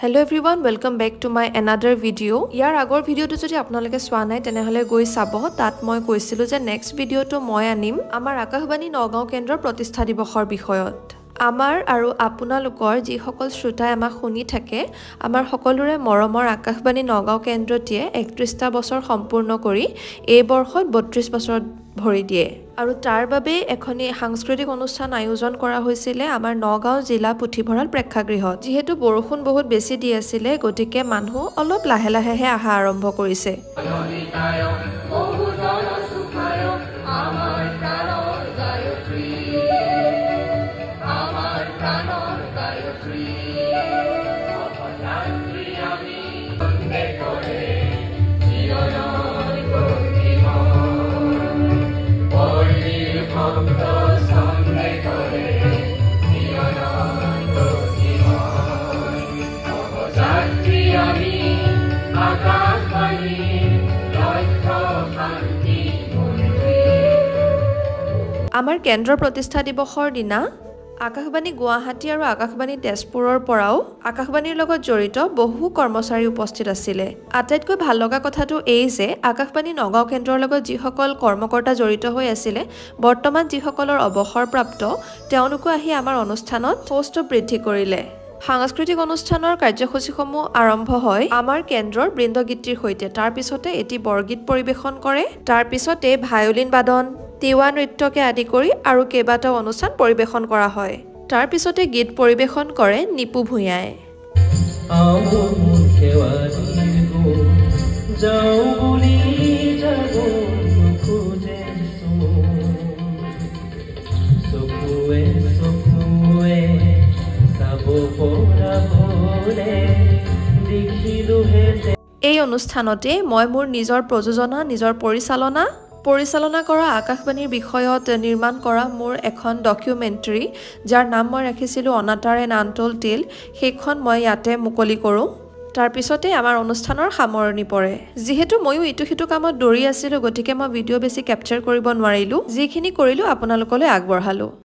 Hello everyone, welcome back to my another video. Yar agor video to jodi apnaloke swa nai tenehole goi sabo tat moi koisilu je next video to moi anim amar Akashbani Nagaon kendror protistha diboshor bishoyot. Amar aru আপোনালোকৰ যি সকল শ্ৰোতাই আমাক শুনি থাকে আমাৰ সকলোৰে মৰমৰ Akashbani Nagaon কেন্দ্ৰটিয়ে 31টা বছৰ সম্পূৰ্ণ কৰি এই বৰ্ষত 32 বছৰত ভৰি দিয়ে আৰু তাৰ বাবে এখনি সাংস্কৃতিক অনুষ্ঠান আয়োজন কৰা হৈছিল আমাৰ নগাঁও জিলা পুথিভঁৰাল প্ৰেক্ষাগৃহত যেহেতু বৰষুণ বহুত বেছি দি আছিল গতিকে মানুহ অলপ লাহে লাহে আহা আৰম্ভ কৰিছে আমাৰ কেন্দ্ৰ প্ৰতিষ্ঠা দিৱসৰ দিনা Akashbani Guwahati আৰু Akashbani তেজপুৰৰ পৰাও Akashbaniৰ লগত জড়িত বহু কৰ্মচাৰী উপস্থিত আছিল আটাইতকৈ ভাল লগা কথাটো এই যে Akashbani Nagaon কেন্দ্ৰৰ লগত যি সকল কৰ্মকৰ্তা জড়িত হৈ আছিল বৰ্তমান যি সকলৰ অৱসৰপ্ৰাপ্ত তেওঁলোকো আহি আমাৰ অনুষ্ঠানত হোষ্ট বৃদ্ধি কৰিলে সাংস্কৃতিক অনুষ্ঠানৰ কাৰ্যসূচীসমূহ আৰম্ভ হয় আমাৰ কেন্দ্ৰৰ বৃন্দগীতিৰ হৈতে তাৰ পিছতে এটি বৰগীত পৰিবেশন কৰে তাৰ পিছতে ভায়োলিন বাদন তিৱা নৃত্যকে আদি কৰি আৰু কেইবাটাও অনুষ্ঠান পৰিবেশন কৰা হয় তাৰ পিছতে গীত পৰিবেশন কৰে নিপু ভুঁইয়াই এই অনুষ্ঠানতে মই মোৰ নিজৰ প্ৰযোজনা নিজৰ পৰিচালনা কৰা Akashbaniৰ বিষয়ত নিৰ্মাণ কৰা মোৰ এখন ডকুমেন্টাৰী যাৰ নাম মই ৰাখিছিলো অনাতাৰ এণ্ড আনটোল্ড টেল সেইখন মই ইয়াতে মুকলি কৰো তাৰ পিছতে আমাৰ অনুষ্ঠানৰ সামৰণি পৰে যেহেতু ময়ো ইটো হিটো কামত দৌৰি আছিলো গতিকে মই ভিডিও বেছি ক্যাপচাৰ কৰিব নোৱাৰিলো যিখিনি কৰিলো আপোনালোকলৈ আগবঢ়ালো